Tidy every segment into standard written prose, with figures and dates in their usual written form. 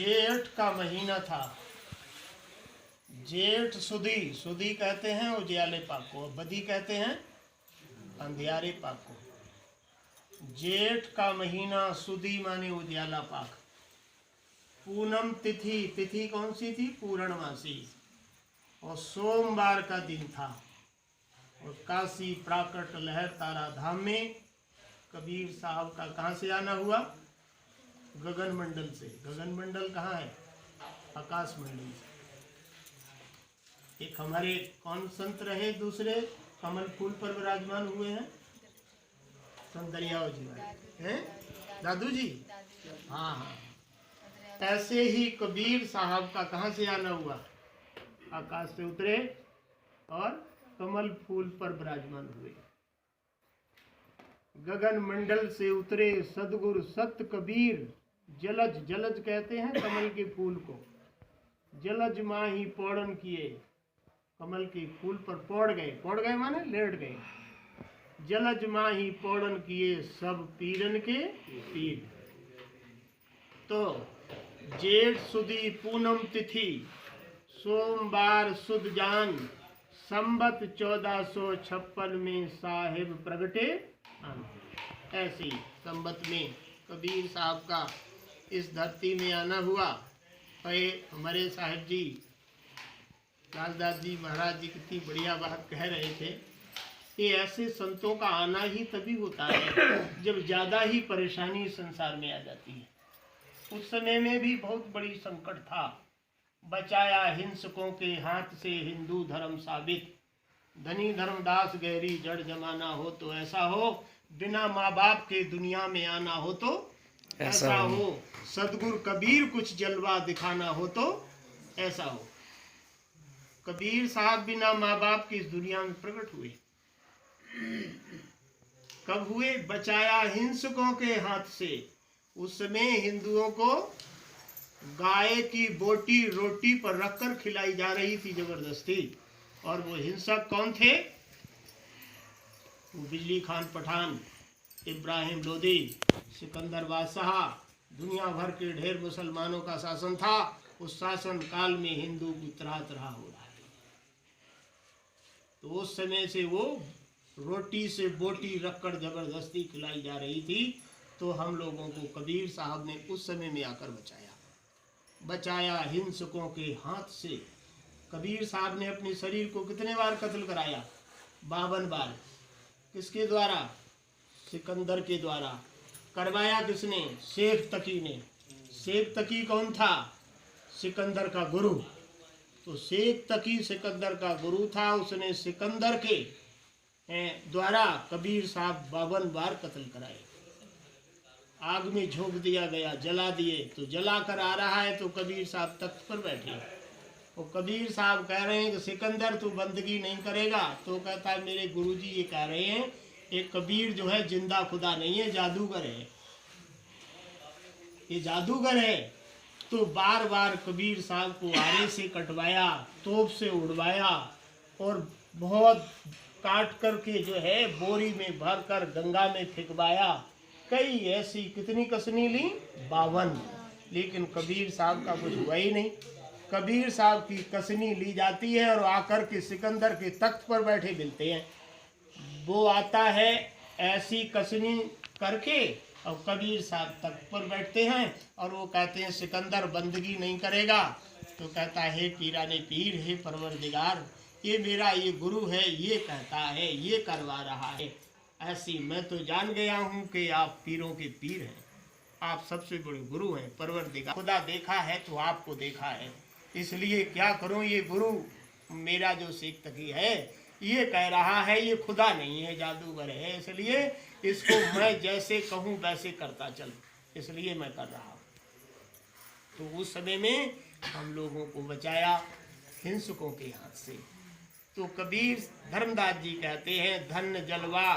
जेठ का महीना था। जेठ सुदी, सुदी कहते हैं उजियाले पाक को, बदी कहते हैं अंधियारे पाक को। जेठ का महीना, सुदी माने उजियाला पाक। पूनम तिथि, तिथि कौन सी थी? पूर्णमासी। और सोमवार का दिन था। और काशी प्राकट लहर तारा धाम में कबीर साहब का कहाँ से आना हुआ? गगन मंडल से। गगन मंडल कहाँ है? आकाश मंडल से। एक हमारे कौन संत रहे दूसरे कमल फूल पर विराजमान हुए हैं? संत दरियाओ जी हैं, दादू जी। हाँ हाँ, ऐसे ही कबीर साहब का कहाँ से आना हुआ? आकाश से उतरे और कमल फूल पर विराजमान हुए। गगन मंडल से उतरे सदगुरु सत कबीर, जलज, जलज कहते हैं कमल के फूल को। जलज माही पौड़न किए, कमल के फूल पर पौड़ गए। पौड़ गए माने लेट गए। जलज माही पौड़न किए, सब पीरन के पीर। तो जेठ सुदी पूनम तिथि, सोमवार सुद जान, संबत 1456 में साहिब प्रगटे। ऐसी संबत में कबीर साहब का इस धरती में आना हुआ। हमारे साहिब जी लालदास जी महाराज जी कितनी बढ़िया बात कह रहे थे कि ऐसे संतों का आना ही तभी होता है जब ज्यादा ही परेशानी संसार में आ जाती है। उस समय में भी बहुत बड़ी संकट था। बचाया हिंसकों के हाथ से हिंदू धर्म साबित, धनी धर्मदास गहरी जड़ जमाना हो तो ऐसा हो, बिना माँ बाप के दुनिया में आना हो तो ऐसा हो, सदगुरु कबीर कुछ जलवा दिखाना हो तो ऐसा हो। कबीर साहब बिना माँ बाप की इस दुनिया में प्रकट हुए। कब हुए? बचाया हिंसकों के हाथ से। उस समय हिंदुओं को गाय की बोटी रोटी पर रखकर खिलाई जा रही थी जबरदस्ती। और वो हिंसक कौन थे? वो बिजली खान पठान, इब्राहिम लोदी, सिकंदर बादशाह, दुनिया भर के ढेर मुसलमानों का शासन था। उस शासन काल में हिंदू की तरह तरह हो रहा है। तो उस समय से वो रोटी से बोटी रखकर जबरदस्ती खिलाई जा रही थी। तो हम लोगों को कबीर साहब ने उस समय में आकर बचाया। बचाया हिंसकों के हाथ से। कबीर साहब ने अपने शरीर को कितने बार कत्ल कराया? 52 बार। किसके द्वारा? सिकंदर के द्वारा। करवाया किसने? शेख तकी ने। शेख तकी कौन था? सिकंदर का गुरु। तो शेख तकी सिकंदर का गुरु था। उसने सिकंदर के द्वारा कबीर साहब 52 बार कत्ल कराए। आग में झोंक दिया गया, जला दिए। तो जला कर आ रहा है तो कबीर साहब तख्त पर बैठे। और कबीर साहब कह रहे हैं कि सिकंदर तू बंदगी नहीं करेगा। तो कहता है मेरे गुरुजी ये कह रहे हैं एक कबीर जो है जिंदा खुदा नहीं है, जादूगर है, ये जादूगर है। तो बार बार कबीर साहब को आरे से कटवाया, तोप से उड़वाया और बहुत काट करके जो है बोरी में भर कर गंगा में फेंकवाया। कई ऐसी कितनी कसनी ली? 52। लेकिन कबीर साहब का कुछ हुआ ही नहीं। कबीर साहब की कसनी ली जाती है और आकर के सिकंदर के तख्त पर बैठे मिलते हैं। वो आता है ऐसी कसनी करके और कबीर साहब तख्त पर बैठते हैं और वो कहते हैं सिकंदर बंदगी नहीं करेगा। तो कहता है पीराने पीर है परवरदिगार, ये मेरा ये गुरु है, ये कहता है, ये करवा रहा है। ऐसी मैं तो जान गया हूँ कि आप पीरों के पीर हैं, आप सबसे बड़े गुरु हैं, परवरदिगार। खुदा देखा है तो आपको देखा है, इसलिए क्या करूँ, ये गुरु मेरा जो शेख तकी है ये कह रहा है ये खुदा नहीं है, जादूगर है, इसलिए इसको मैं जैसे कहूँ वैसे करता चल, इसलिए मैं कर रहा हूँ। तो उस समय में हम लोगों को बचाया हिंसकों के हाथ से। तो कबीर धर्मदास जी कहते हैं धन जलवा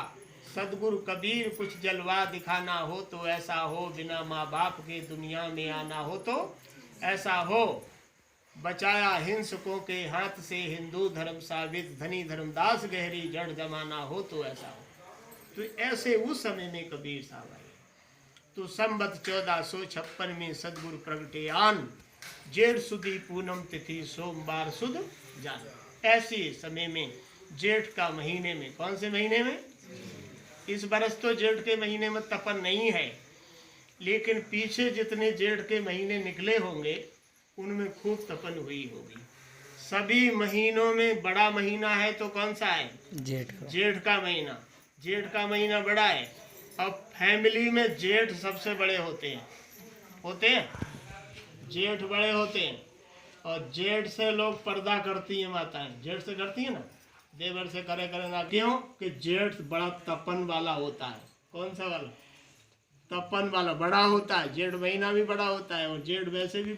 सदगुरु कबीर कुछ जलवा दिखाना हो तो ऐसा हो, बिना माँ बाप के दुनिया में आना हो तो ऐसा हो। बचाया हिंसकों के हाथ से हिंदू धर्म साबित, धनी धर्मदास गहरी जड़ जमाना हो तो ऐसा हो। तो ऐसे उस समय में कबीर साहब आए। तो संबत 1456 में सदगुरु प्रगटे आन, जेठ सुदी पूनम तिथि सोमवार सुद जान। ऐसे समय में जेठ का महीने में, कौन से महीने में? इस बरस तो जेठ के महीने में तपन नहीं है, लेकिन पीछे जितने जेठ के महीने निकले होंगे उनमें खूब तपन हुई होगी। सभी महीनों में बड़ा महीना है तो कौन सा है? जेठ का महीना। जेठ का महीना बड़ा है। अब फैमिली में जेठ सबसे बड़े होते हैं जेठ बड़े होते हैं, और जेठ से लोग पर्दा करती हैं माताएं, जेठ से करती हैं ना, देवर से करे ना, क्यों? कि जेठ बड़ा तपन वाला होता है। कौन सा वाला? तपन वाला बड़ा होता है। जेठ महीना भी बड़ा होता है और जेठ वैसे भी